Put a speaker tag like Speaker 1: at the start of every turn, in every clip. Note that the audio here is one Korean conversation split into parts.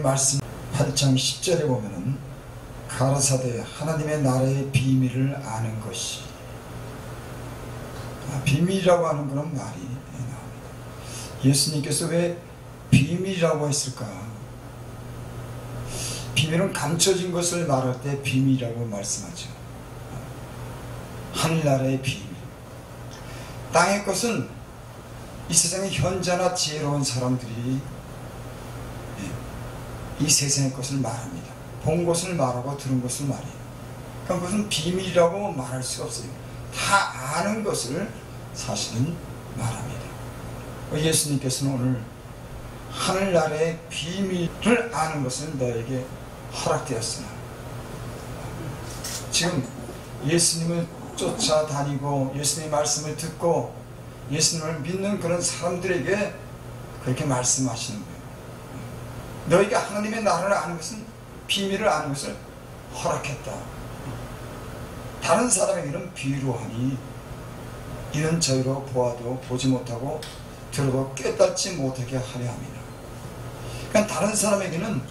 Speaker 1: 말씀 8장 10절에 보면은 가라사대 하나님의 나라의 비밀을 아는 것이, 비밀이라고 하는 그런 말이 나옵니다. 예수님께서 왜 비밀이라고 했을까? 비밀은 감춰진 것을 말할 때 비밀이라고 말씀하죠. 하늘나라의 비밀. 땅의 것은 이 세상의 현자나 지혜로운 사람들이 이 세상의 것을 말합니다. 본 것을 말하고 들은 것을 말해요. 그럼 그것은 비밀이라고 말할 수가 없어요. 다 아는 것을 사실은 말합니다. 예수님께서는 오늘 하늘나라의 비밀을 아는 것을 너에게 허락되었으나, 지금 예수님을 쫓아다니고 예수님의 말씀을 듣고 예수님을 믿는 그런 사람들에게 그렇게 말씀하시는 거예요. 너희가 하나님의 나라를 아는 것은, 비밀을 아는 것을 허락했다. 다른 사람에게는 비유로 하니 이는 저희로 보아도 보지 못하고 들어도 깨닫지 못하게 하려 합니다. 그러니까 다른 사람에게는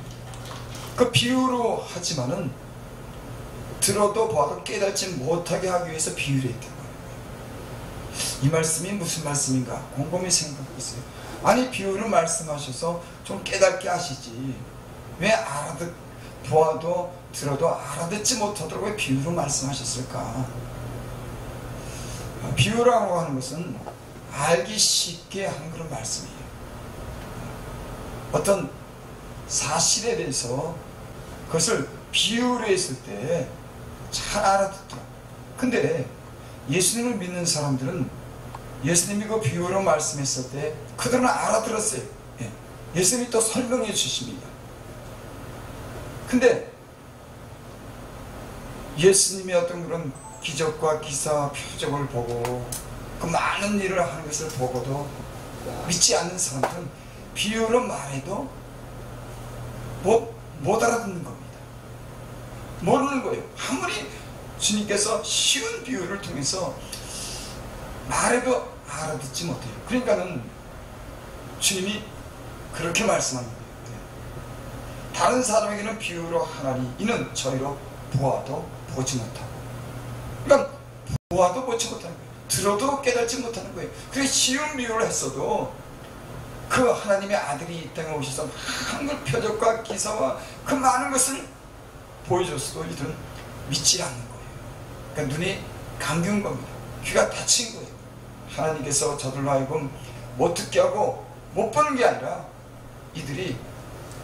Speaker 1: 그 비유로 하지만은 들어도 보아도 깨닫지 못하게 하기 위해서 비유를 했다고 합니다. 이 말씀이 무슨 말씀인가 곰곰이 생각했어요. 아니, 비유를 말씀하셔서 좀 깨닫게 하시지, 왜 보아도 들어도 알아듣지 못하도록 왜 비유로 말씀하셨을까? 비유라고 하는 것은 알기 쉽게 하는 그런 말씀이에요. 어떤 사실에 대해서 그것을 비유로 했을 때 잘 알아듣더라. 근데 예수님을 믿는 사람들은 예수님이 그 비유로 말씀했을 때 그들은 알아들었어요. 예수님이 또 설명해 주십니다. 근데 예수님의 어떤 그런 기적과 기사 표적을 보고 그 많은 일을 하는 것을 보고도 믿지 않는 사람들은 비유로 말해도 못 알아듣는 겁니다. 모르는 거예요. 아무리 주님께서 쉬운 비유를 통해서 말해도 알아듣지 못해요. 그러니까는 주님이 그렇게 말씀합니다. 다른 사람에게는 비유로 하나니 이는 저희로 보아도 보지 못하고, 그러니까 보아도 보지 못하는 거예요. 들어도 깨닫지 못하는 거예요. 그래, 쉬운 비유를 했어도 그 하나님의 아들이 이 땅에 오셔서 많은 표적과 기사와 그 많은 것을 보여줬어도 이들은 믿지 않는 거예요. 그러니까 눈이 감긴 겁니다. 귀가 닫힌 거예요. 하나님께서 저들로 하여금 못 듣게 하고 못 보는 게 아니라 이들이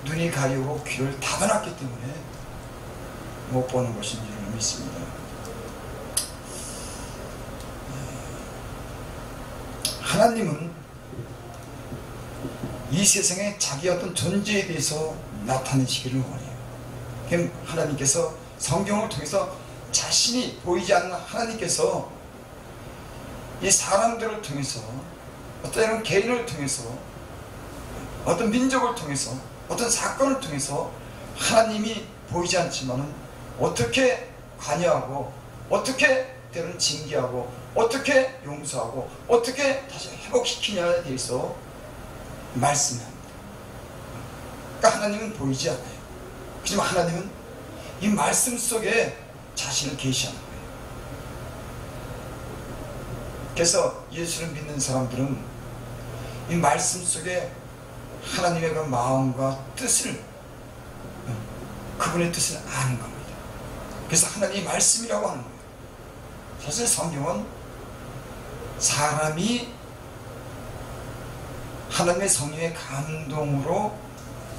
Speaker 1: 눈이 가리고 귀를 닫아놨기 때문에 못 보는 것인 줄 믿습니다. 하나님은 이 세상에 자기 어떤 존재에 대해서 나타내시기를 원해요. 하나님께서 성경을 통해서 자신이 보이지 않는 하나님께서 이 사람들을 통해서, 어떤 개인을 통해서, 어떤 민족을 통해서, 어떤 사건을 통해서 하나님이 보이지 않지만은 어떻게 관여하고, 어떻게 때로는 징계하고, 어떻게 용서하고, 어떻게 다시 회복시키냐에 대해서 말씀합니다. 그러니까 하나님은 보이지 않아요. 하지만 하나님은 이 말씀 속에 자신을 계시하는 거예요. 그래서 예수를 믿는 사람들은 이 말씀 속에 하나님의 그 마음과 뜻을, 그분의 뜻을 아는 겁니다. 그래서 하나님의 말씀이라고 하는 거예요. 사실 성경은 사람이 하나님의 성령의 감동으로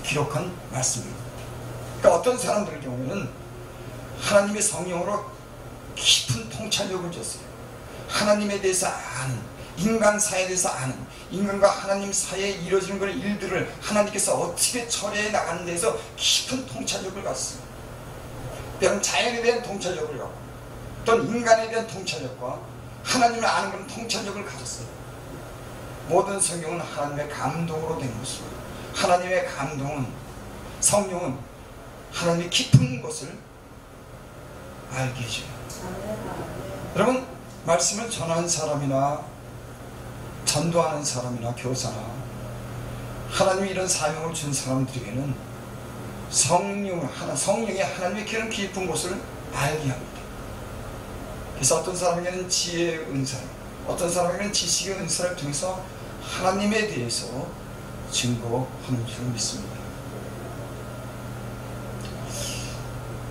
Speaker 1: 기록한 말씀입니다. 그러니까 어떤 사람들의 경우에는 하나님의 성령으로 깊은 통찰력을 줬어요. 하나님에 대해서 아는, 인간 사회에 대해서 아는, 인간과 하나님 사이에 이루어지는 그런 일들을 하나님께서 어떻게 처리해 나가는 데서 깊은 통찰력을 갖습니다. 때로는 자연에 대한 통찰력을 갖고, 또는 인간에 대한 통찰력과 하나님을 아는 그런 통찰력을 가졌어요. 모든 성경은 하나님의 감동으로 된 것입니다. 하나님의 감동은, 성령은 하나님의 깊은 것을 알게 해줘요. 여러분, 말씀을 전하는 사람이나 전도하는 사람이나 교사나 하나님이 이런 사명을 준 사람들에게는 성령이 하나님의 기름 깊은 곳을 알게 합니다. 그래서 어떤 사람에게는 지혜의 은사를, 어떤 사람에게는 지식의 은사를 통해서 하나님에 대해서 증거하는 줄 믿습니다.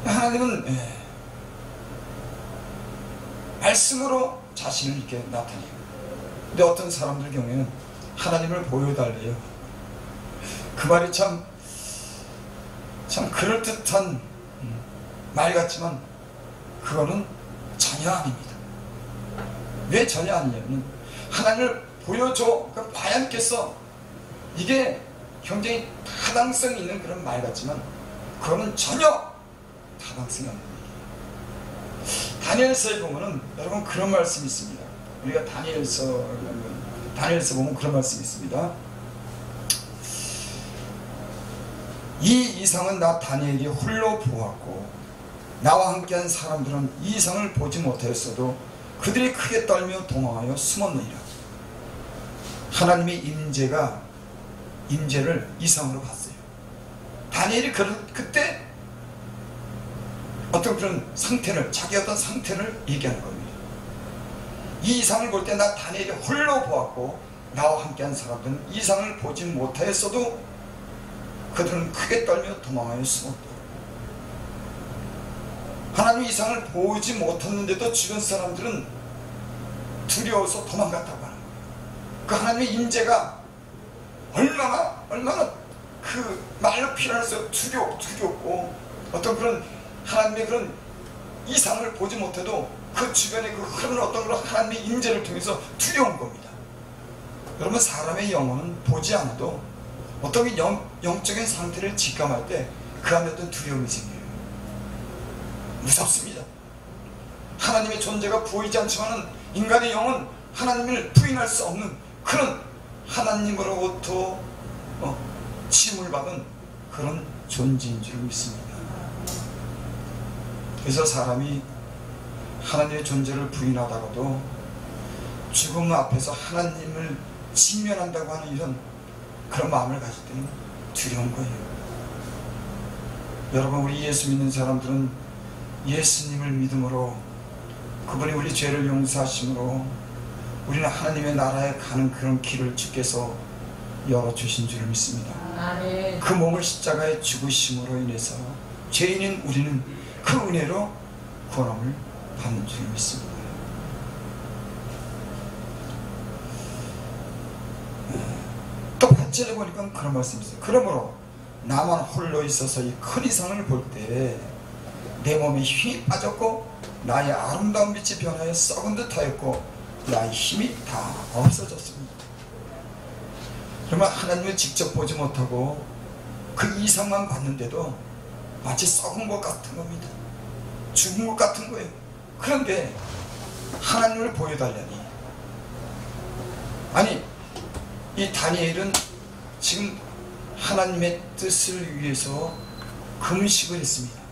Speaker 1: 하나님은 말씀으로 자신을 이렇게 나타내요. 근데 어떤 사람들 경우에는 하나님을 보여달래요. 그 말이 참 그럴듯한 말 같지만 그거는 전혀 아닙니다. 왜 전혀 아니냐면 하나님을 보여줘, 그러니까 봐야겠어. 이게 굉장히 타당성 있는 그런 말 같지만 그거는 전혀 타당성이 없는 얘기예요. 다니엘서에 보면은 여러분 그런 말씀이 있습니다. 우리가 다니엘서 보면 그런 말씀이 있습니다. 이 이상은 나 다니엘이 홀로 보았고 나와 함께한 사람들은 이 이상을 보지 못하였어도 그들이 크게 떨며 도망하여 숨었느니라. 하나님의 임재를 이상으로 봤어요. 다니엘이 그때 어떤 그런 상태를, 자기 어떤 상태를 얘기하는 겁니다. 이 이상을 볼 때 나 다니엘이 홀로 보았고 나와 함께한 사람들은 이 이상을 보지 못하였어도 그들은 크게 떨며 도망하여 숨었다. 하나님의 이상을 보지 못했는데도 주변 사람들은 두려워서 도망갔다고 하는 거예요. 그 하나님의 임재가 얼마나 그 말로 표현할 수 두렵고 어떤 그런 하나님의 그런 이상을 보지 못해도 그 주변에 그 흐르는 어떤 그런 하나님의 임재를 통해서 두려운 겁니다. 여러분, 사람의 영혼은 보지 않아도 어떤 영적인 상태를 직감할 때 그 안에 어떤 두려움이 생겨요. 무섭습니다. 하나님의 존재가 보이지 않지만은 인간의 영은 하나님을 부인할 수 없는 그런 하나님으로부터 지음을 받은 그런 존재인 줄 믿습니다. 그래서 사람이 하나님의 존재를 부인하다가도 죽음 앞에서 하나님을 직면한다고 하는 이런 그런 마음을 가질 때는 두려운 거예요. 여러분, 우리 예수 믿는 사람들은 예수님을 믿음으로 그분이 우리 죄를 용서하심으로 우리는 하나님의 나라에 가는 그런 길을 주께서 열어주신 줄 믿습니다. 아멘. 그 몸을 십자가에 죽으심으로 인해서 죄인인 우리는 그 은혜로 구원함을 받는 줄 믿습니다. 또 8절에 보니까 그런 말씀이 있어요. 그러므로 나만 홀로 있어서 이 큰 이상을 볼 때 내 몸에 힘이 빠졌고 나의 아름다운 빛이 변하여 썩은 듯 하였고 나의 힘이 다 없어졌습니다. 그러면 하나님을 직접 보지 못하고 그 이상만 봤는데도 마치 썩은 것 같은 겁니다. 죽은 것 같은 거예요. 그런데 하나님을 보여달라니, 아니 이 다니엘은 지금 하나님의 뜻을 위해서 금식을 했습니다.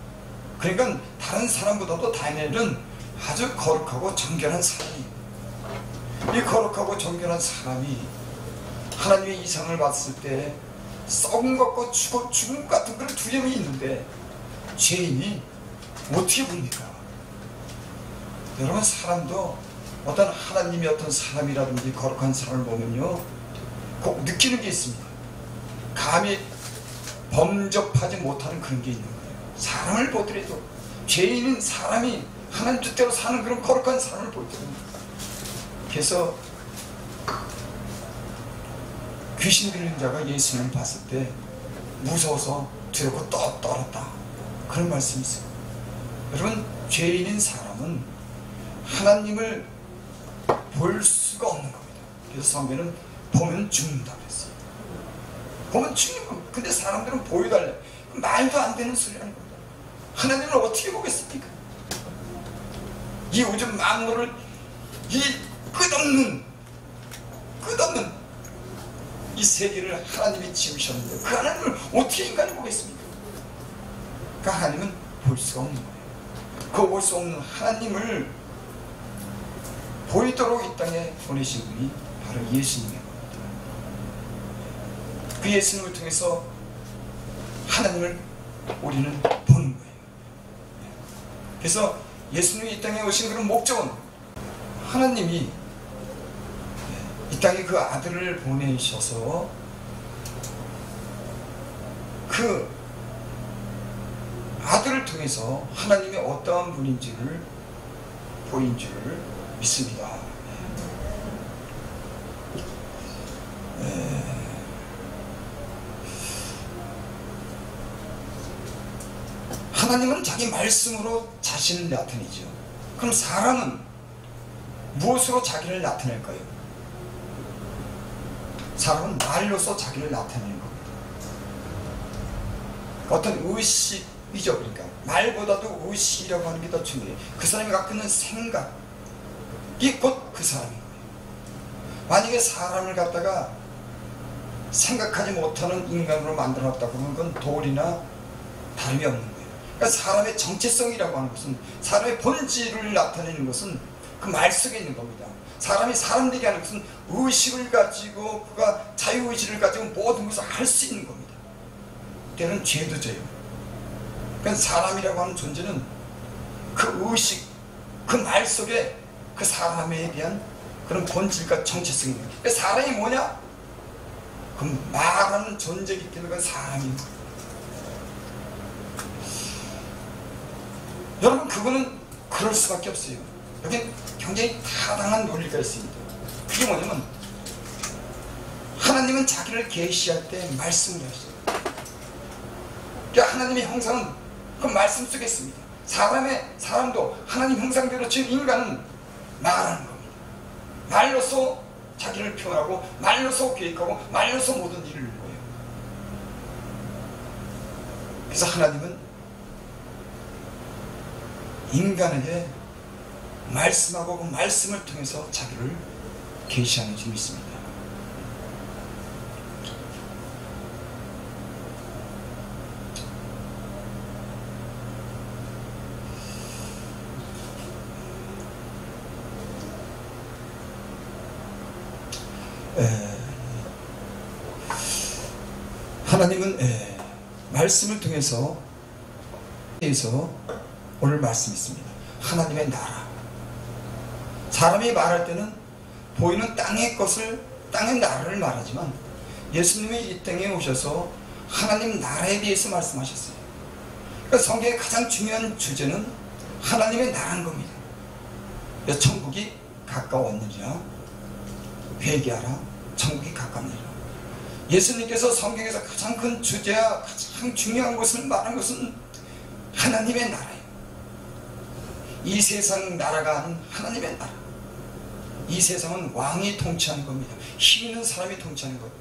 Speaker 1: 그러니까 다른 사람보다도 다니엘은 아주 거룩하고 정결한 사람이에요. 이 거룩하고 정결한 사람이 하나님의 이상을 봤을 때 썩은 것과 죽은 것 같은 그런 두려움이 있는데 죄인이 어떻게 봅니까? 여러분, 사람도 어떤 하나님의 어떤 사람이라든지 거룩한 사람을 보면요 꼭 느끼는 게 있습니다. 감히 범접하지 못하는 그런 게 있는 거예요. 사람을 보더라도 죄인인 사람이 하나님 뜻대로 사는 그런 거룩한 사람을 볼 때는, 그래서 귀신 들린 자가 예수님을 봤을 때 무서워서 두렵고 떨었다, 그런 말씀이 있어요. 여러분, 죄인인 사람은 하나님을 볼 수가 없는 겁니다. 그래서 성경은 보면 죽는다 그랬어요. 보면 죽는 겁니다. 근데 사람들은 보여달래. 말도 안 되는 소리 하는 겁니다. 하나님을 어떻게 보겠습니까? 이 우주 만물을 이 끝없는 이 세계를 하나님이 지으셨는데 그 하나님을 어떻게 인간이 보겠습니까? 그 하나님은 볼 수가 없는 거예요. 그 볼 수 없는 하나님을 보이도록 이 땅에 보내신 분이 바로 예수님의 겁니다. 그 예수님을 통해서 하나님을 우리는 보는 거예요. 그래서 예수님이 이 땅에 오신 그런 목적은 하나님이 이 땅에 그 아들을 보내셔서 그 아들을 통해서 하나님이 어떠한 분인지를 보인 줄 믿습니다. 하나님은 자기 말씀으로 자신을 나타내죠. 그럼 사람은 무엇으로 자기를 나타낼까요? 사람은 말로서 자기를 나타내는 겁니다. 어떤 의식이죠. 그러니까 말보다도 의식이라고 하는 게 더 중요해요. 그 사람이 갖고 있는 생각이 곧 그 사람인 거예요. 만약에 사람을 갖다가 생각하지 못하는 인간으로 만들어놨다 그러면 그건 돌이나 다름이 없는 거예요. 그러니까 사람의 정체성이라고 하는 것은, 사람의 본질을 나타내는 것은 그 말 속에 있는 겁니다. 사람이 사람 되게 하는 것은 의식을 가지고, 그가 자유의지를 가지고 모든 것을 할 수 있는 겁니다. 때는 죄도 져요. 그러니까 사람이라고 하는 존재는 그 의식, 그 말 속에 그 사람에 대한 그런 본질과 정체성이 있는 거예요. 그러니까 사람이 뭐냐? 그 말하는 존재이기 때문에 그 사람입니다. 여러분, 그거는 그럴 수밖에 없어요. 여기 굉장히 타당한 논리가 있습니다. 그게 뭐냐면, 하나님은 자기를 계시할 때 말씀을 하셨어요. 그러니까 하나님의 형상은 그 말씀 속에 있습니다. 사람도 하나님 형상대로 지은 인간은 말하는 겁니다. 말로서 자기를 표현하고, 말로서 계획하고, 말로서 모든 일을 하는 거예요. 그래서 하나님은 인간에게 말씀하고 그 말씀을 통해서 자기를 계시하는 줄 믿습니다. 하나님은 말씀을 통해서 오늘 말씀이 있습니다. 하나님의 나라. 사람이 말할 때는 보이는 땅의 것을, 땅의 나라를 말하지만, 예수님이 이 땅에 오셔서 하나님 나라에 대해서 말씀하셨어요. 그러니까 성경의 가장 중요한 주제는 하나님의 나라인 겁니다. 천국이 가까웠느니라, 회개하라, 천국이 가깝느니라. 예수님께서 성경에서 가장 큰 주제와 가장 중요한 것을 말한 것은 하나님의 나라예요. 이 세상 나라가 아닌 하나님의 나라. 이 세상은 왕이 통치하는 겁니다. 힘 있는 사람이 통치하는 거예요.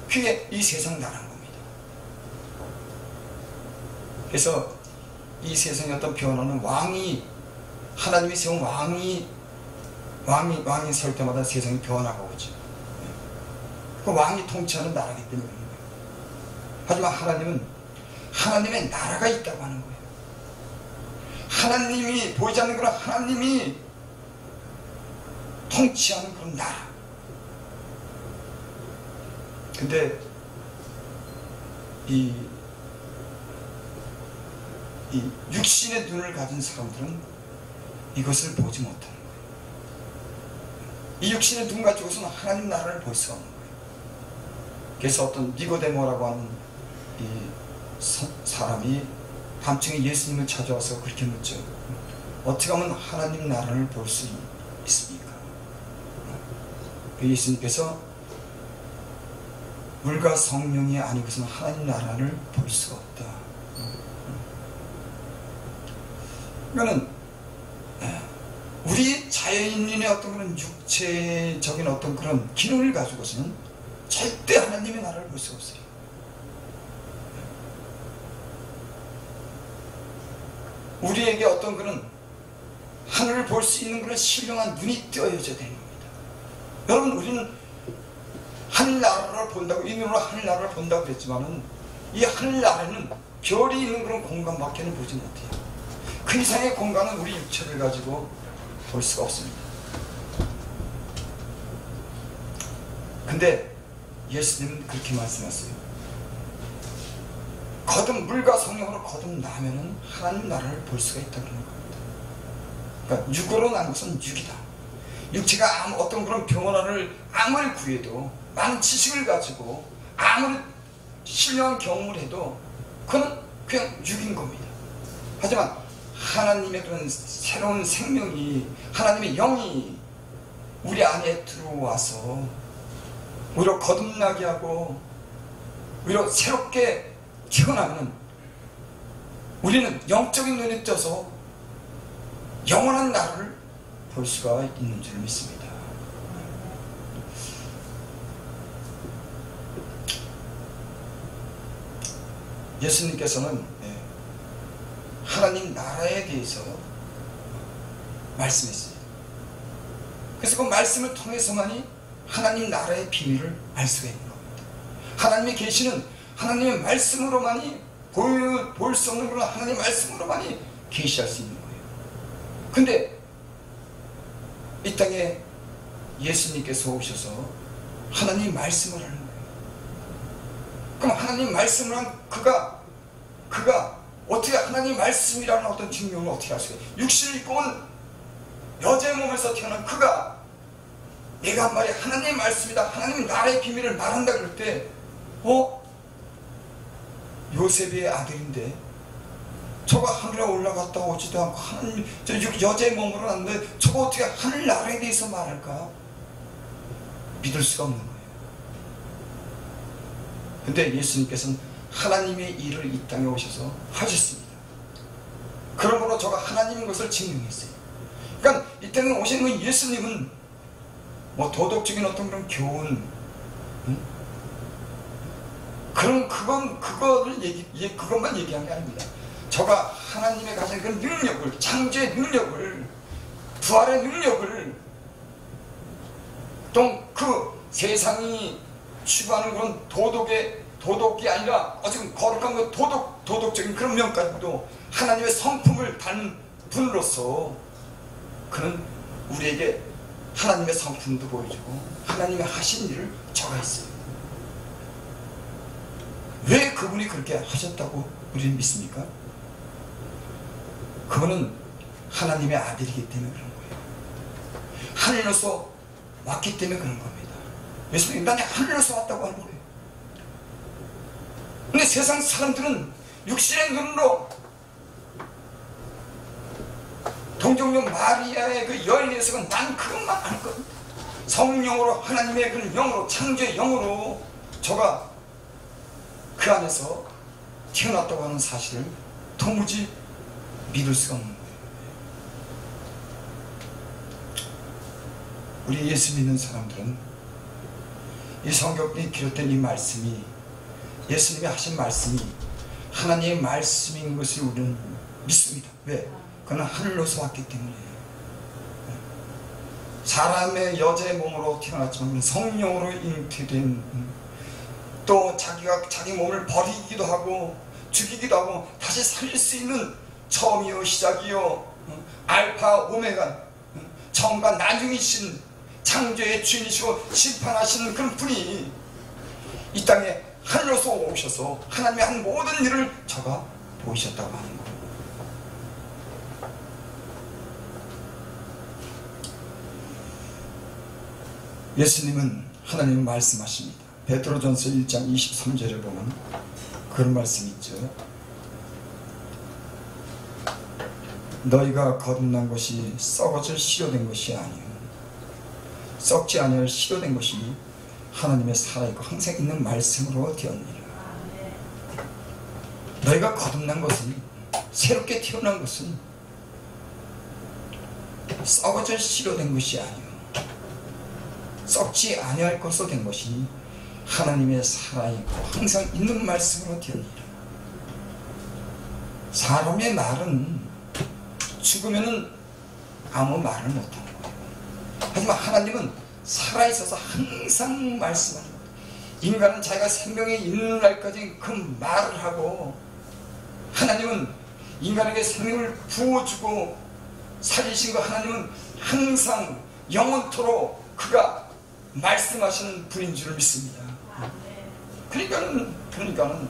Speaker 1: 그게 이 세상 나라인 겁니다. 그래서 이 세상의 어떤 변화는 하나님이 세운 왕이 설 때마다 세상이 변화가 오죠. 그 왕이 통치하는 나라이기 때문에 그런 거예요. 하지만 하나님은 하나님의 나라가 있다고 하는 거예요. 하나님이 보이지 않는 그런 하나님이 통치하는 그런 나라. 근데 이 육신의 눈을 가진 사람들은 이것을 보지 못하는 거예요. 이 육신의 눈 가지고서는 하나님 나라를 볼 수가 없는 거예요. 그래서 어떤 니고데모라고 하는 이 사람이 밤중에 예수님을 찾아와서 그렇게 묻죠. 어떻게 하면 하나님 나라를 볼 수 있습니까? 예수님께서 물과 성령이 아니고서는 하나님 나라를 볼 수가 없다. 그러니까는 우리 자연인의 어떤 그런 육체적인 어떤 그런 기능을 가지고서는 절대 하나님의 나라를 볼 수가 없어요. 우리에게 어떤 그런 하늘을 볼 수 있는 그런 신령한 눈이 띄어져야 되는 겁니다. 여러분, 우리는 하늘나라를 본다고, 이 눈으로 하늘나라를 본다고 그랬지만은 이 하늘나라는 별이 있는 그런 공간밖에는 보지 못해요. 그 이상의 공간은 우리 육체를 가지고 볼 수가 없습니다. 근데 예수님은 그렇게 말씀하셨어요. 물과 성령으로 거듭나면은 하나님 나라를 볼 수가 있다는 겁니다. 그러니까 육으로 난 것은 육이다. 육체가 어떤 그런 병원을 아무리 구해도, 많은 지식을 가지고 아무리 신령한 경험을 해도 그건 그냥 육인 겁니다. 하지만 하나님의 그런 새로운 생명이, 하나님의 영이 우리 안에 들어와서 우리로 거듭나게 하고 우리로 새롭게 태어나면 우리는 영적인 눈에 떠서 영원한 나라를 볼 수가 있는 줄 믿습니다. 예수님께서는 하나님 나라에 대해서 말씀했어요. 그래서 그 말씀을 통해서만이 하나님 나라의 비밀을 알 수가 있는 겁니다. 하나님의 계시는 하나님의 말씀으로만이, 볼 수 없는 그런 하나님의 말씀으로만이 계시할 수 있는 거예요. 근데 이 땅에 예수님께서 오셔서 하나님 말씀을 하는 거예요. 그럼 하나님 말씀을 한 그가 어떻게 하나님 말씀이라는 어떤 증명을 어떻게 할 수가 있어요? 육신을 입고 온 여자의 몸에서 태어난 그가 내가 한 말이 하나님의 말씀이다, 하나님 나라의 비밀을 말한다 그럴 때 요셉의 아들인데 저가 하늘에 올라갔다 오지도 않고 하나님 여자의 몸으로 났는데 저거 어떻게 하늘 나라에 대해서 말할까? 믿을 수가 없는 거예요. 근데 예수님께서는 하나님의 일을 이 땅에 오셔서 하셨습니다. 그러므로 저가 하나님인 것을 증명했어요. 그러니까 이 땅에 오시는 예수님은 뭐 도덕적인 어떤 그런 교훈, 그것만 얘기한 게 아닙니다. 저가 하나님의 가진 그 능력을, 창조의 능력을, 부활의 능력을, 또 그 세상이 추구하는 그런 도덕이 아니라 어쨌든 거룩한 그 도덕적인 그런 면까지도 하나님의 성품을 닮은 분으로서 그는 우리에게 하나님의 성품도 보여주고 하나님의 하신 일을 저가 했어요. 왜 그분이 그렇게 하셨다고 우리는 믿습니까? 그분은 하나님의 아들이기 때문에 그런 거예요. 하늘로서 왔기 때문에 그런 겁니다. 예수님 인간이 하늘로서 왔다고 하는 거예요. 근데 세상 사람들은 육신의 눈으로 동정녀 마리아의 그 여인의 녀석은 난 그것만 알 겁니다. 성령으로, 하나님의 그 영으로, 창조의 영으로 저가 그 안에서 태어났다고 하는 사실을 도무지 믿을 수가 없는 거예요. 우리 예수 믿는 사람들은 이 성경에 기록된 이 말씀이, 예수님이 하신 말씀이 하나님의 말씀인 것을 우리는 믿습니다. 왜? 그는 하늘로서 왔기 때문에. 사람의 여자의 몸으로 태어났지만 성령으로 잉태된, 또 자기가 자기 몸을 버리기도 하고 죽이기도 하고 다시 살릴 수 있는 처음이요 시작이요 알파 오메가, 처음과 나중이신 창조의 주인이시고 심판하시는 그런 분이 이 땅에 하늘로서 오셔서 하나님의 한 모든 일을 저가 보이셨다고 하는 거예요. 예수님은 하나님 말씀하십니다. 베드로전서 1장 23절에 보면 그런 말씀이 있죠. 너희가 거듭난 것이 썩어질 시료된 것이 아니요 썩지 아니할 시료된 것이 하나님의 살아있고 항상 있는 말씀으로 되었느니라. 너희가 거듭난 것은, 새롭게 태어난 것은 썩어질 시료된 것이 아니요 썩지 아니할 것으로 된 것이 하나님의 살아있고 항상 있는 말씀으로 되었느니라. 사람의 말은 죽으면은 아무 말을 못하는 거예요. 하지만 하나님은 살아있어서 항상 말씀하는 거예요. 인간은 자기가 생명이 있는 날까지 그 말을 하고, 하나님은 인간에게 생명을 부어주고 살리신 거, 하나님은 항상 영원토록 그가 말씀하시는 분인 줄 믿습니다. 그러니까는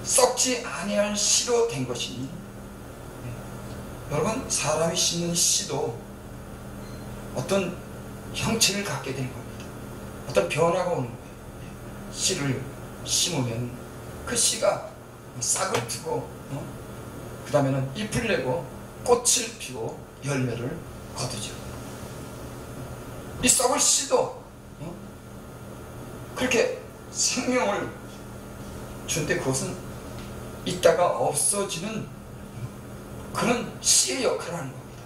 Speaker 1: 썩지 아니할 씨로 된 것이니, 여러분, 사람이 심는 씨도 어떤 형체를 갖게 되는 겁니다. 어떤 변화가 오는 거예요. 씨를 심으면 그 씨가 싹을 트고 그 다음에는 잎을 내고 꽃을 피고 열매를 거두죠. 이 썩을 씨도 그렇게 생명을 주는데 그것은 있다가 없어지는 그런 씨의 역할을 하는 겁니다.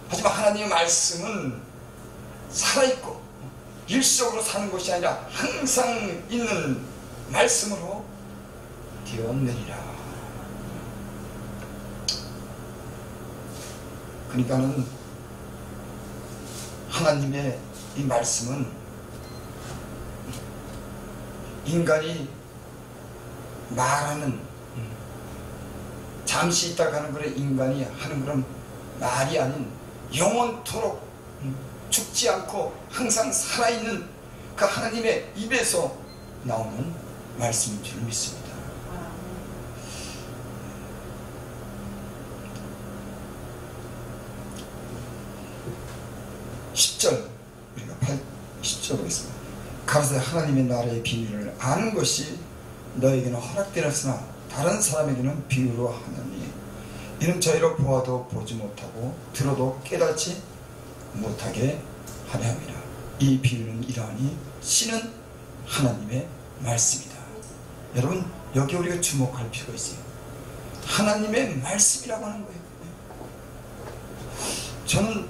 Speaker 1: 하지만 하나님의 말씀은 살아있고 일시적으로 사는 것이 아니라 항상 있는 말씀으로 되었느니라. 그러니까는 하나님의 이 말씀은 인간이 말하는, 잠시 있다 가는 그런 인간이 하는 그런 말이 아닌 영원토록 죽지 않고 항상 살아있는 그 하나님의 입에서 나오는 말씀인 줄 믿습니다. 10절, 우리가 10절 보겠습니다. 가로되 하나님의 나라의 비밀을 아는 것이 너에게는 허락되었으나 다른 사람에게는 비유로 하나니 이는 저희로 보아도 보지 못하고 들어도 깨닫지 못하게 하려 함이라. 이 비유는 이러하니 씨는 하나님의 말씀이다. 여러분, 여기 우리가 주목할 필요가 있어요. 하나님의 말씀이라고 하는 거예요. 저는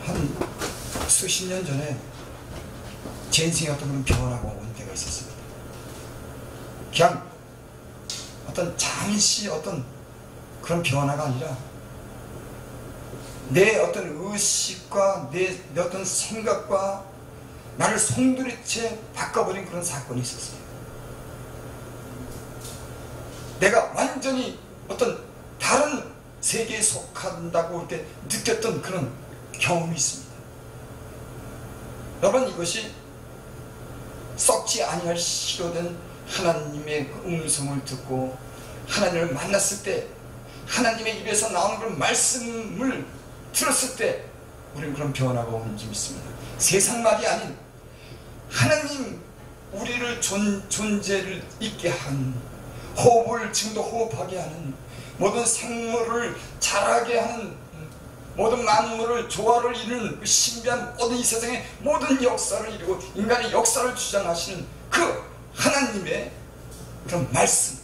Speaker 1: 한 수십 년 전에 제 인생에 어떤 그런 변화가 온 때가 있었습니다. 그냥 어떤 잠시 어떤 그런 변화가 아니라 내 어떤 의식과 내 어떤 생각과 나를 송두리째 바꿔버린 그런 사건이 있었어요. 내가 완전히 어떤 다른 세계에 속한다고 이렇게 느꼈던 그런 경험이 있습니다. 여러분, 이것이 썩지 아니할 씨로 된 하나님의 그 음성을 듣고 하나님을 만났을 때, 하나님의 입에서 나오는 그런 말씀을 들었을 때 우리는 그런 변화가 오는지 믿습니다. 세상 말이 아닌 하나님, 우리를 존재를 있게 하는, 호흡을 지금도 호흡하게 하는, 모든 생물을 자라게 하는, 모든 만물을 조화를 이루는 그 신비한 모든 이 세상의 모든 역사를 이루고 인간의 역사를 주장하시는 그 하나님의 그런 말씀.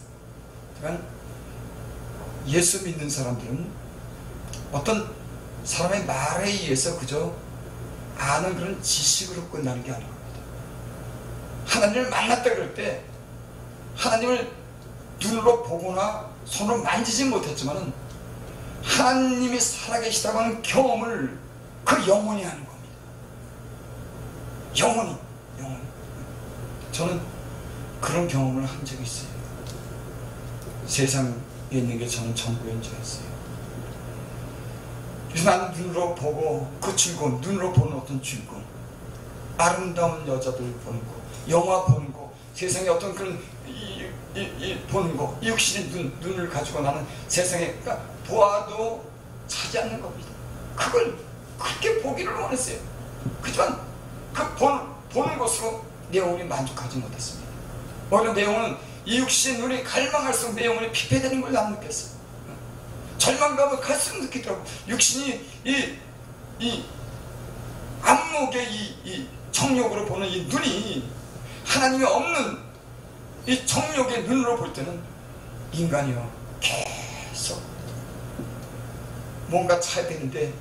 Speaker 1: 그러니까 예수 믿는 사람들은 어떤 사람의 말에 의해서 그저 아는 그런 지식으로 끝나는 게 아닙니다. 하나님을 만났다 그럴 때 하나님을 눈으로 보거나 손으로 만지지 못했지만은 하나님이 살아계시다고 하는 경험을 그 영혼이 하는 겁니다. 영혼이. 저는 그런 경험을 한 적이 있어요. 세상에 있는 게 저는 전부인 줄 알았어요. 그래서 나는 눈으로 보고 그 즐거움, 눈으로 보는 어떤 즐거움, 아름다운 여자들 보는 거, 영화 보는 거, 세상에 어떤 그런 보는 거, 이 육신의 눈을 가지고 나는 세상에 보아도 차지 않는 겁니다. 그걸 그렇게 보기를 원했어요. 그지만 그 보는 것으로 내 영혼이 만족하지 못했습니다. 오히려 내 영혼은 이 육신의 눈이 갈망할수록 내 영혼이 피폐되는 걸 난 느꼈어요. 절망감을 갈수록 느끼더라고. 육신이 이 안목의 이 정욕으로 보는 이 눈이 하나님이 없는 이 정욕의 눈으로 볼 때는 인간이요 계속 뭔가 차야 되는데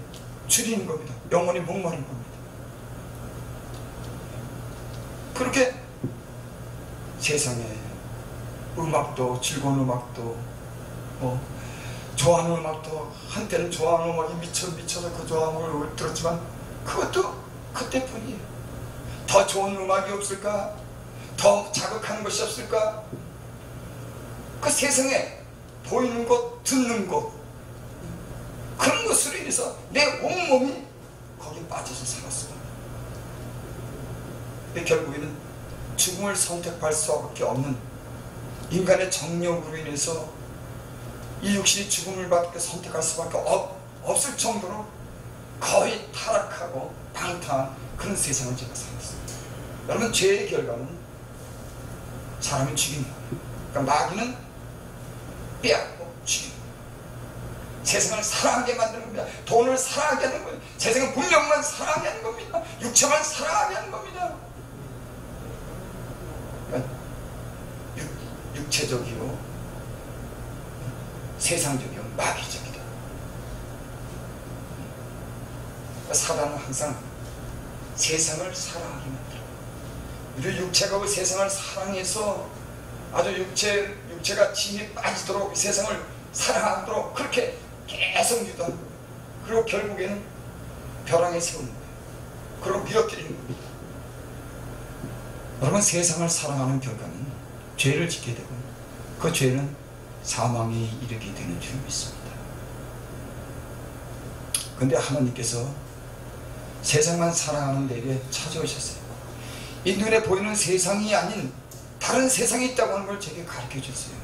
Speaker 1: 줄이는 겁니다. 영혼이 목마른 겁니다. 그렇게 세상에 음악도, 즐거운 음악도, 좋아하는 음악도, 한때는 좋아하는 음악이 미쳐서 그 좋아하는 음악을 들었지만 그것도 그때뿐이에요. 더 좋은 음악이 없을까? 더 자극하는 것이 없을까? 그 세상에 보이는 것, 듣는 것, 그런 것으로 인해서 내 온몸이 거기에 빠져서 살았습니다. 근데 결국에는 죽음을 선택할 수밖에 없는 인간의 정욕으로 인해서 이 육신이 죽음을 받게 선택할 수밖에 없을 정도로 거의 타락하고 방탕한 그런 세상을 제가 살았어요. 여러분, 죄의 결과는 사람을 죽이는 거예요. 그러니까 마귀는 빼앗고 죽이는 거예요. 세상을 사랑하게 만드는 겁니다. 돈을 사랑하게 하는 거예요. 세상의 문명만 사랑하게 하는 겁니다. 육체만 사랑하게 하는 겁니다. 그러니까 육체적이요, 세상적이요, 마귀적이다. 그러니까 사단은 항상 세상을 사랑하게 만들어요. 우리 육체가 그 세상을 사랑해서 아주 육체가 진이 빠지도록 세상을 사랑하도록 그렇게 계속 유도하는 거예요. 그리고 결국에는 벼랑에 세우는 거예요. 그리고 밀어뜨리는 겁니다. 여러분, 세상을 사랑하는 결과는 죄를 짓게 되고 그 죄는 사망에 이르게 되는 줄 믿습니다. 그런데 하나님께서 세상만 사랑하는 내게 찾아오셨어요. 이 눈에 보이는 세상이 아닌 다른 세상이 있다고 하는 걸 제게 가르쳐 줬어요.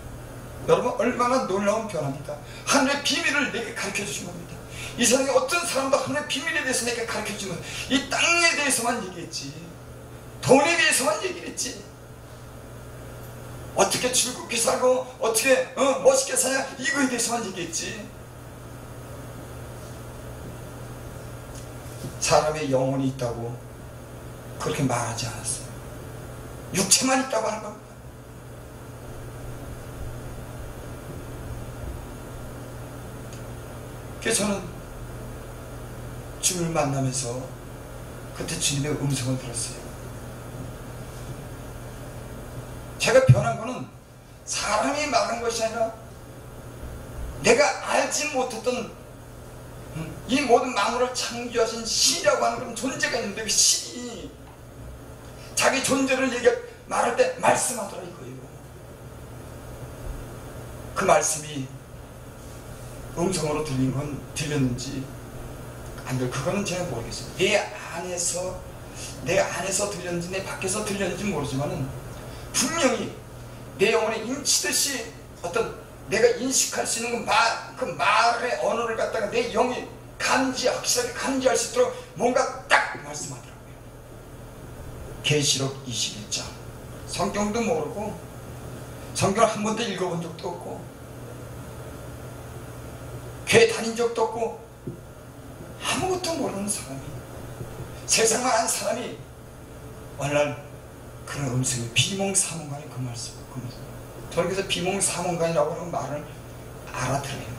Speaker 1: 여러분, 얼마나 놀라운 변화입니까? 하늘의 비밀을 내게 가르쳐 주신 겁니다. 이 세상에 어떤 사람도 하늘의 비밀에 대해서 내게 가르쳐 주면 이 땅에 대해서만 얘기했지, 돈에 대해서만 얘기했지, 어떻게 즐겁게 살고 어떻게 멋있게 사냐, 이거에 대해서만 얘기했지. 사람의 영혼이 있다고 그렇게 말하지 않았어요. 육체만 있다고 하는 겁니다. 그래서 저는 주님을 만나면서 그때 주님의 음성을 들었어요. 제가 변한 거는 사람이 말한 것이 아니라 내가 알지 못했던 이 모든 만물을 창조하신 신이라고 하는 그런 존재가 있는데, 그 신이 자기 존재를 말할 때 말씀하더라 이거예요. 그 말씀이 음성으로 들렸는지 안 들려, 그거는 제가 모르겠어요. 내 안에서 들렸는지 내 밖에서 들렸는지 모르지만은 분명히 내 영혼에 인치듯이 어떤 내가 인식할 수 있는 그 말의 언어를 갖다가 내 영이 확실하게 감지할 수 있도록 뭔가 딱 말씀하더라고요. 계시록 21장. 성경도 모르고 성경을 한 번도 읽어본 적도 없고 교회 다닌 적도 없고 아무것도 모르는 사람이, 세상만 아는 사람이 어느 날 그런 음성이 비몽사몽간에 그 말씀. 저는 그래서 비몽사몽간이라고 하는 말을 알아들어요.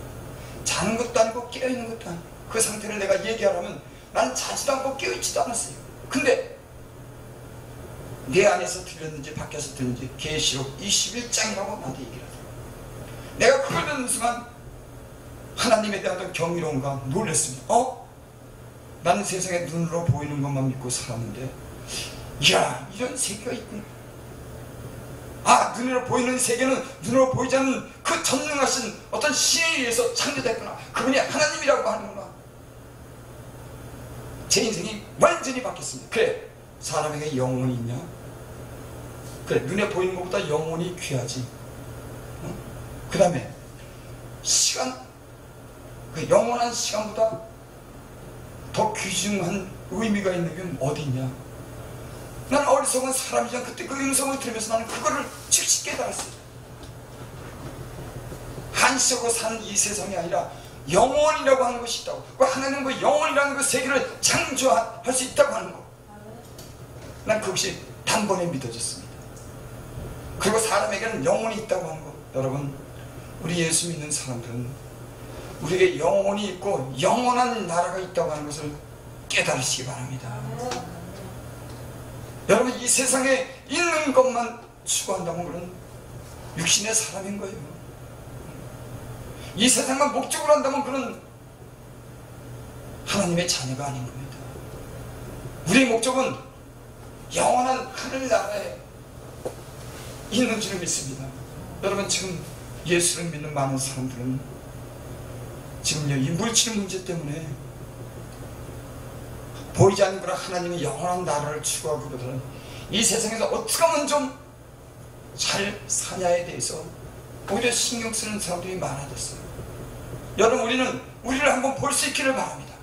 Speaker 1: 자는 것도 아니고 깨어있는 것도 아니고 그 상태를 내가 얘기하려면 난 자지도 않고 깨어있지도 않았어요. 근데 내 안에서 들렸는지 밖에서 들렸는지 계시록 21장이라고 나한테 얘기를 하더라고요. 내가 그걸 듣는 순간 하나님에 대한 어떤 경이로움과 놀랐습니다. 나는 세상에 눈으로 보이는 것만 믿고 살았는데, 이야, 이런 세계가 있구나. 눈으로 보이는 세계는 눈으로 보이지 않는 그 전능하신 어떤 신에 의해서 창조됐구나. 그분이 하나님이라고 하는구나. 제 인생이 완전히 바뀌었습니다. 그래, 사람에게 영혼이 있냐? 그래, 눈에 보이는 것보다 영혼이 귀하지. 그 다음에 시간, 그 영원한 시간보다 더 귀중한 의미가 있는 게 어디 있냐? 난 어리석은 사람이지만 그때 그 음성을 들으면서 나는 그거를 즉시 깨달았어요. 한시적으로 사는 이 세상이 아니라 영원이라고 하는 것이 있다고. 그 하나님 그 영원이라는 그 세계를 창조할 수 있다고 하는 거. 난 그것이 단번에 믿어졌습니다. 그리고 사람에게는 영혼이 있다고 하는 거. 여러분, 우리 예수 믿는 사람들은 우리에게 영혼이 있고 영원한 나라가 있다고 하는 것을 깨달으시기 바랍니다. 여러분, 이 세상에 있는 것만 추구한다면 그런 육신의 사람인 거예요. 이 세상만 목적으로 한다면 그런 하나님의 자녀가 아닌 겁니다. 우리의 목적은 영원한 하늘나라에 있는 줄을 믿습니다. 여러분, 지금 예수를 믿는 많은 사람들은 지금요, 이 물질 문제 때문에 보이지 않는 그런 하나님의 영원한 나라를 추구하기보다는 이 세상에서 어떻게 하면 좀 잘 사냐에 대해서 오히려 신경 쓰는 사람들이 많아졌어요. 여러분, 우리를 한번 볼 수 있기를 바랍니다.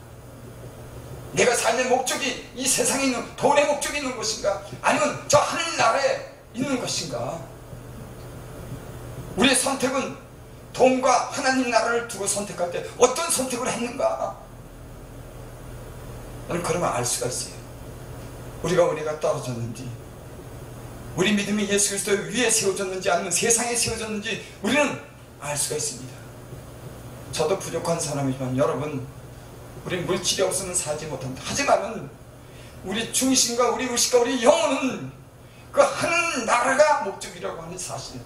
Speaker 1: 내가 삶의 목적이 이 세상에 있는 돈의 목적이 있는 것인가, 아니면 저 하늘나라에 있는 것인가. 우리의 선택은 돈과 하나님 나라를 두고 선택할 때 어떤 선택을 했는가, 그러면 알 수가 있어요. 우리가 은혜가 떨어졌는지, 우리 믿음이 예수 그리스도 위에 세워졌는지 아니면 세상에 세워졌는지 우리는 알 수가 있습니다. 저도 부족한 사람이지만 여러분, 우리는 물질이 없으면 살지 못합니다. 하지만은 우리 중심과 우리 의식과 우리 영혼은 그 하는 나라가 목적이라고 하는 사실,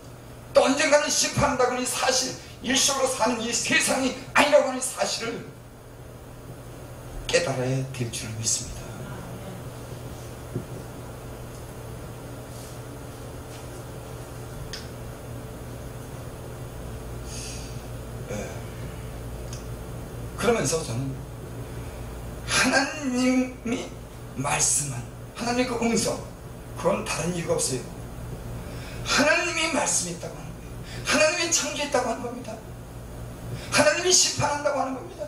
Speaker 1: 또 언젠가는 심판한다고 하는 사실, 일시적으로 사는 이 세상이 아니라고 하는 사실을 깨달아야 될 줄 믿습니다. 그러면서 저는 하나님이 말씀한, 하나님의 그 음성, 그건 다른 이유가 없어요. 하나님이 말씀이 있다고 하는 거예요. 하나님이 창조했다고 하는 겁니다. 하나님이 심판한다고 하는 겁니다.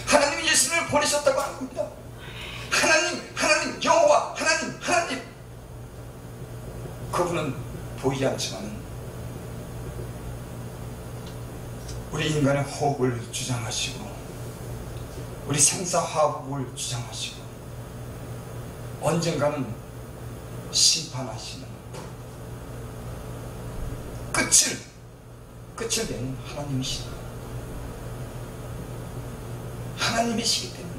Speaker 1: 하나님이 예수님을 보내셨다고 하는 겁니다. 하나님, 여호와, 하나님. 그분은 보이지 않지만 우리 인간의 호흡을 주장하시고, 우리 생사화복을 주장하시고, 언젠가는 심판하시는, 끝을 내는 하나님이시다. 하나님이시기 때문에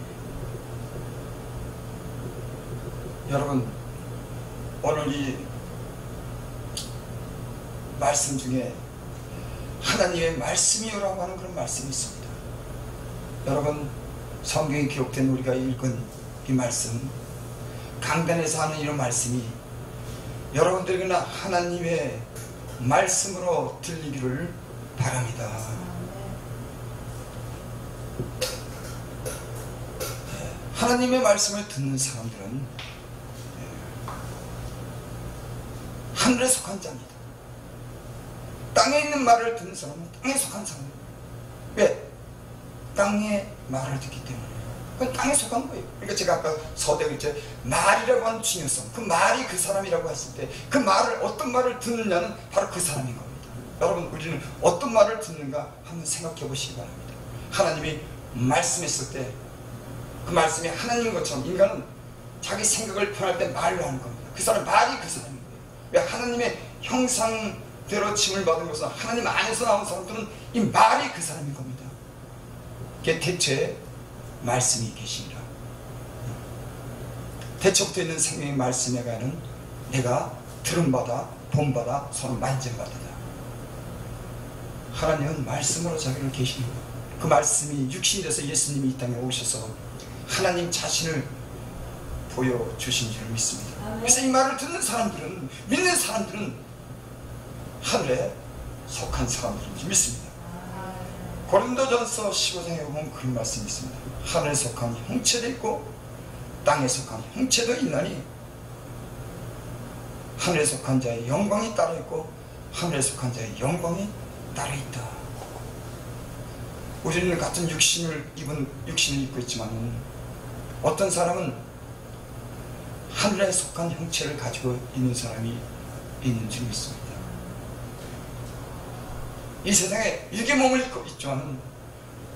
Speaker 1: 여러분, 오늘 이 말씀 중에 하나님의 말씀이요라고 하는 그런 말씀이 있습니다. 여러분, 성경에 기록된 우리가 읽은 이 말씀, 강단에서 하는 이런 말씀이 여러분들에게나 하나님의 말씀으로 들리기를 바랍니다. 하나님의 말씀을 듣는 사람들은 하늘에 속한 자입니다. 땅에 있는 말을 듣는 사람은 땅에 속한 사람입니다. 왜? 땅의 말을 듣기 때문에. 그건 땅에 속한 거예요. 그러니까 제가 아까 서대에 말이라고 하는 중요성, 그 말이 그 사람이라고 했을 때 그 말을, 어떤 말을 듣느냐는 바로 그 사람인 겁니다. 여러분, 우리는 어떤 말을 듣는가 한번 생각해 보시기 바랍니다. 하나님이 말씀했을 때 그 말씀이 하나님인 것처럼 인간은 자기 생각을 표현할 때 말로 하는 겁니다. 그 사람 말이 그 사람인 거예요. 왜? 하나님의 형상대로 짐을 받은 것은, 하나님 안에서 나온 사람들은 이 말이 그 사람인 겁니다. 그게 대체 말씀이 계시니라. 대처부터 있는 생명의 말씀에 가는 내가 들음받아 본받아 손을 만진받으다. 하나님은 말씀으로 자기를 계시는 거예요. 그 말씀이 육신이 돼서 예수님이 이 땅에 오셔서 하나님 자신을 보여주신 줄 믿습니다. 그래서 이 말을 듣는 사람들은, 믿는 사람들은 하늘에 속한 사람들인지 믿습니다. 고린도전서 15장에 보면 그런 말씀이 있습니다. 하늘에 속한 형체도 있고 땅에 속한 형체도 있나니 하늘에 속한 자의 영광이 따로 있고 하늘에 속한 자의 영광이 따로 있다. 우리는 같은 육신을 입고 있지만 어떤 사람은 하늘에 속한 형체를 가지고 있는 사람이 있는 줄 믿습니다. 이 세상에 육의 몸을 입고 있지만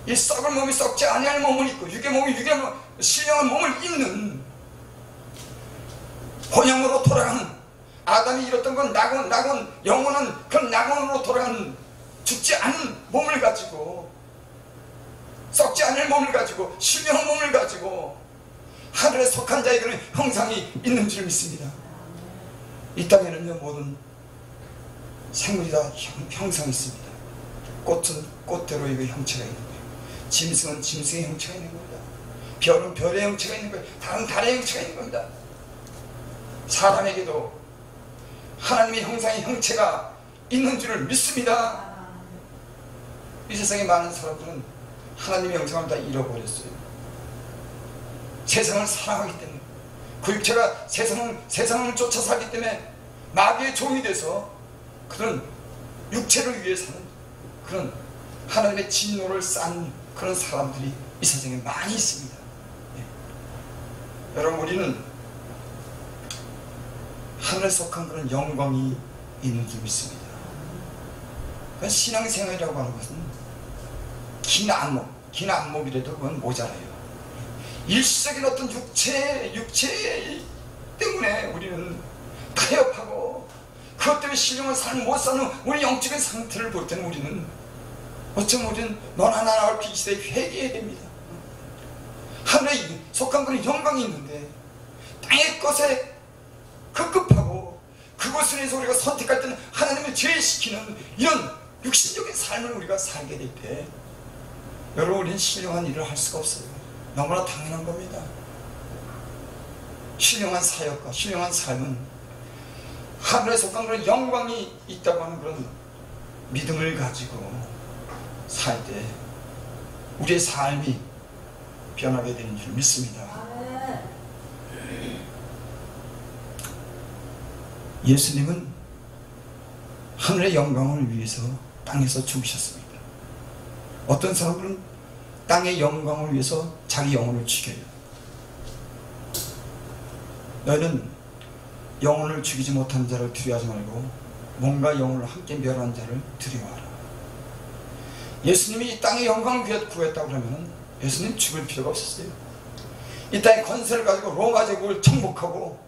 Speaker 1: 이 썩을 몸이 썩지 아니할 몸을 입고 육의 몸이 신령한 몸을 입는, 본향으로 돌아가는, 아담이 잃었던 건 낙원, 영혼은 그런 낙원으로 돌아가는 죽지 않은 몸을 가지고, 썩지 않을 몸을 가지고, 신령한 몸을 가지고 하늘에 속한 자에게는 형상이 있는 줄 믿습니다. 이 땅에는요, 모든 생물이 다 형상이 있습니다. 꽃은 꽃대로 이거 형체가 있는 거예요. 짐승은 짐승의 형체가 있는 겁니다. 별은 별의 형체가 있는 거예요. 달은 달의 형체가 있는 겁니다. 사람에게도 하나님의 형상의 형체가 있는 줄을 믿습니다. 이 세상에 많은 사람들은 하나님의 형상을 다 잃어버렸어요. 세상을 사랑하기 때문에, 그 육체가 세상을 쫓아 살기 때문에 마귀의 종이 돼서 그런 육체를 위해 사는 그런 하나님의 진노를 싼 그런 사람들이 이 세상에 많이 있습니다. 예. 여러분, 우리는 하늘에 속한 그런 영광이 있는 줄 믿습니다. 그러니까 신앙생활이라고 하는 것은 긴 안목이라도 그건 모자라요. 일시적인 어떤 육체 때문에 우리는 타협하고 그것 때문에 신령한 삶을 못 사는 우리 영적인 상태를 볼 때는 우리는 어쩌면 우리는 너나 나나 그 이 시대에 회개해야 됩니다. 하늘에 속한 그런 영광이 있는데 땅의 것에 급급하고 그것을 위해서 우리가 선택할 때는 하나님을 제외시키는 이런 육신적인 삶을 우리가 살게 될 때 여러분, 우리는 신령한 일을 할 수가 없어요. 너무나 당연한 겁니다. 신령한 사역과 신령한 삶은 하늘에 속한 그런 영광이 있다고 하는 그런 믿음을 가지고 살 때 우리의 삶이 변하게 되는 줄 믿습니다. 예수님은 하늘의 영광을 위해서 땅에서 죽으셨습니다. 어떤 사람들은 땅의 영광을 위해서 자기 영혼을 죽여요. 너희는 영혼을 죽이지 못한 자를 두려워하지 말고 몸과 영혼을 함께 멸한 자를 두려워하라. 예수님이 이 땅의 영광을 구했다고 하면 예수님 죽을 필요가 없었어요. 이 땅의 권세를 가지고 로마 제국을 정복하고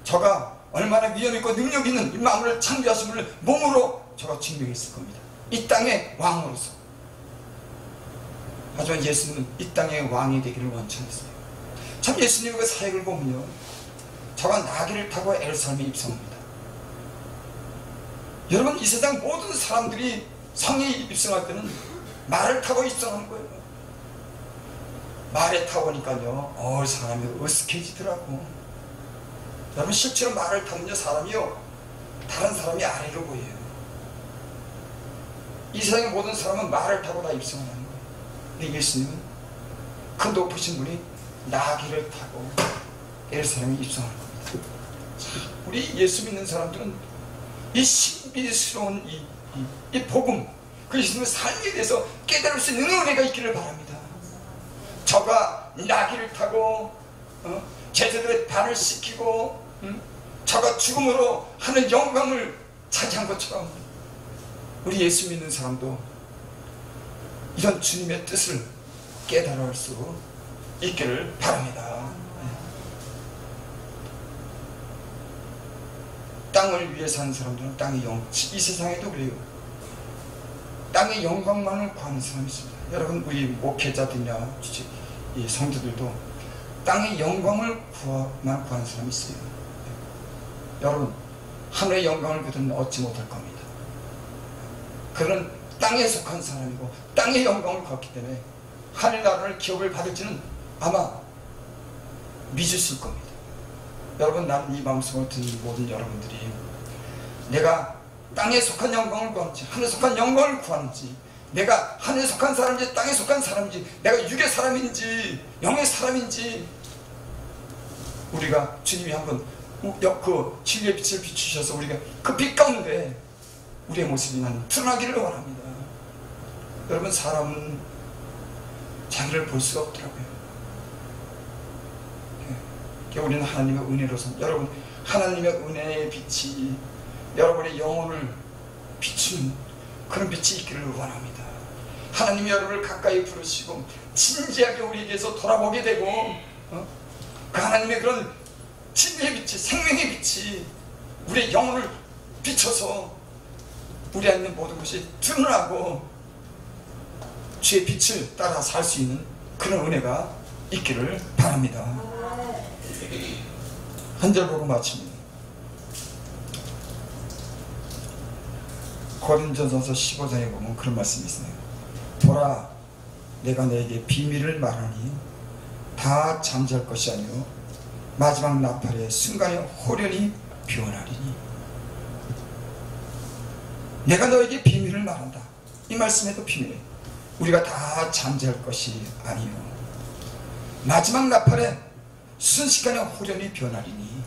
Speaker 1: 저가 얼마나 위험 있고 능력 있는 이 만물을 창조하심을 몸으로 저가 증명했을 겁니다. 이 땅의 왕으로서. 하지만 예수님은 이 땅의 왕이 되기를 원치 않았어요. 참, 예수님의 그 사역을 보면요, 저가 나귀를 타고 예루살렘에 입성합니다. 여러분, 이 세상 모든 사람들이 성에 입성할 때는 말을 타고 입성하는 거예요. 말에 타보니까요, 사람이 으스해지더라고. 여러분, 실제로 말을 타면요, 사람이요, 다른 사람이 아래로 보여요. 이 세상의 모든 사람은 말을 타고 다 입성하는 거예요. 근데 예수님은 그 높으신 분이 나귀를 타고 예루살렘에 입성하는 겁니다. 자, 우리 예수 믿는 사람들은 이 신비스러운 이 복음, 그 예수님의 삶에 대해서 깨달을 수 있는 은혜가 있기를 바랍니다. 저가 나귀를 타고 제자들의 발을 씻기고 저가 죽음으로 하는 영광을 차지한 것처럼 우리 예수 믿는 사람도 이런 주님의 뜻을 깨달을 수 있기를 바랍니다. 땅을 위해 사는 사람들은 땅의 이 세상에도 그래요. 땅의 영광만을 구하는 사람이 있습니다. 여러분, 우리 목회자들이나 이 성도들도 땅의 영광을 구하는 사람이 있어요. 여러분, 하늘의 영광을 그들은 얻지 못할 겁니다. 그런 땅에 속한 사람이고 땅의 영광을 구했기 때문에 하늘나라를 기업을 받을지는 아마 미주실 겁니다. 여러분, 나는 이 방송을 듣는 모든 여러분들이 내가 땅에 속한 영광을 구하는지 하늘에 속한 영광을 구하는지, 내가 하늘에 속한 사람인지 땅에 속한 사람인지, 내가 육의 사람인지 영의 사람인지, 우리가 주님이 한번 그 진리의 빛을 비추셔서 우리가 그 빛 가운데 우리의 모습이 나는 드러나기를 원합니다. 여러분, 사람은 자기를 볼 수가 없더라고요. 우리는 하나님의 은혜로서, 여러분, 하나님의 은혜의 빛이 여러분의 영혼을 비추는 그런 빛이 있기를 원합니다. 하나님이 여러분을 가까이 부르시고 진지하게 우리에게서 돌아보게 되고 그 하나님의 그런 진리의 빛이, 생명의 빛이 우리의 영혼을 비춰서 우리 안에 있는 모든 것이 드러나고 주의 빛을 따라 살 수 있는 그런 은혜가 있기를 바랍니다. 한 절 보고 마칩니다. 고린도전서 15장에 보면 그런 말씀이 있어요. 보라, 내가 너에게 비밀을 말하니 다 잠잘 것이 아니요 마지막 나팔의 순간에 호련히 변하리니. 내가 너에게 비밀을 말한다. 이 말씀에도 비밀이에요. 우리가 다 잠잘 것이 아니요 마지막 나팔에 순식간에 호련히 변하리니.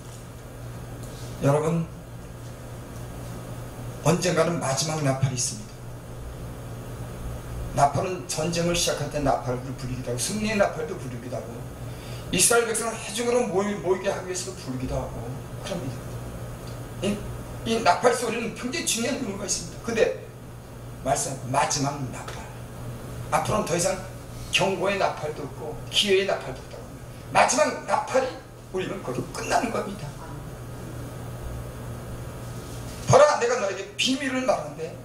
Speaker 1: 여러분, 언젠가는 마지막 나팔이 있습니다. 나팔은 전쟁을 시작할 때 나팔을 부르기도 하고 승리의 나팔도 부르기도 하고 이스라엘 백성을 회중으로 모이게 하기 위해서 부르기도 하고 그럽니다. 이 나팔 소리는 굉장히 중요한 의미가 있습니다. 근데 말씀 마지막 나팔, 앞으로는 더 이상 경고의 나팔도 없고 기회의 나팔도 없다고 합니다. 마지막 나팔이 우리는 거기 끝나는 겁니다. 보라, 내가 너에게 비밀을 말하는데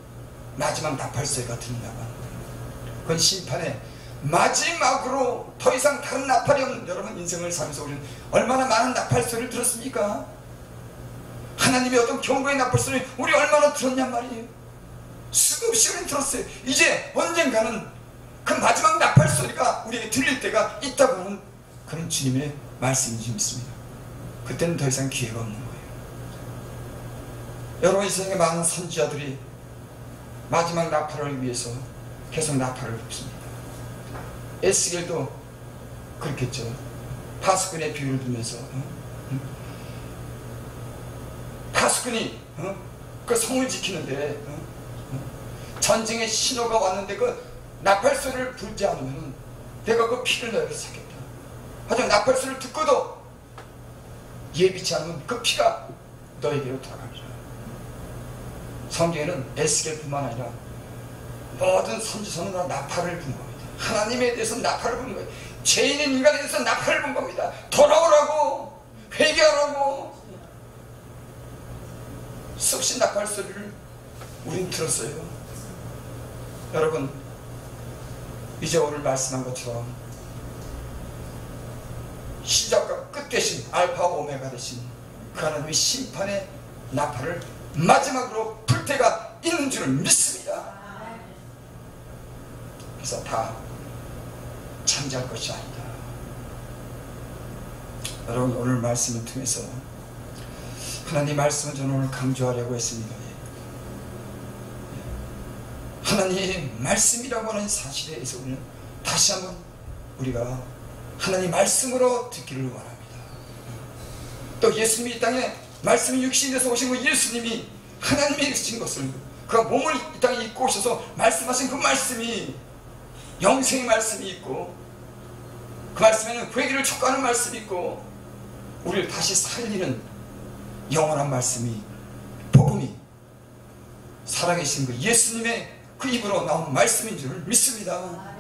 Speaker 1: 마지막 나팔 소리가 들린다고 하는 거예요. 그건 심판의 마지막으로 더 이상 다른 나팔이 없는 여러분 인생을 살면서 우리는 얼마나 많은 나팔 소리를 들었습니까? 하나님의 어떤 경고의 나팔 소리 우리 얼마나 들었냔 말이에요. 수도 없이 우리는 들었어요. 이제 언젠가는 그 마지막 나팔 소리가 우리에게 들릴 때가 있다고 하는 그런 주님의 말씀이 좀 있습니다. 그때는 더 이상 기회가 없는 거예요. 여러분, 이 세상에 많은 선지자들이 마지막 나팔을 위해서 계속 나팔을 붓습니다. 에스겔도 그렇겠죠. 파수꾼의 비유를 들면서 파수꾼이 그 성을 지키는데 전쟁의 신호가 왔는데 그 나팔 소리를 불지 않으면 내가 그 피를 너에게 쏟겠다. 하지만 나팔 소리를 듣고도 예비치 않으면 그 피가 너에게로 돌아갑니다. 성경에는 에스겔뿐만 아니라 모든 선지서는 나팔을 부는 겁니다. 하나님에 대해서 나팔을 부는 거예요. 죄인인 인간에 대해서 나팔을 부는 겁니다. 돌아오라고, 회개하라고. 수없이 나팔 소리를 우린 들었어요. 여러분, 이제 오늘 말씀한 것처럼 시작과 끝 대신 알파와 오메가 대신 그 하나님의 심판의 나팔을 마지막으로 불 때가 있는 줄을 믿습니다. 그래서 다 잠잘 것이 아니다. 여러분, 오늘 말씀을 통해서 하나님 말씀을 저는 오늘 강조하려고 했습니다. 하나님 말씀이라고 하는 사실에 대해서 우리는 다시 한번 우리가 하나님 말씀으로 듣기를 원합니다. 또 예수님이 이 땅에 말씀이 육신이 돼서 오신 그 예수님이 하나님이 주신 것을 그가 몸을 이 땅에 입고 오셔서 말씀하신 그 말씀이 영생의 말씀이 있고 그 말씀에는 회개를 촉구하는 말씀이 있고 우리를 다시 살리는 영원한 말씀이 복음이 살아계신 그 예수님의 그 입으로 나온 말씀인 줄을 믿습니다.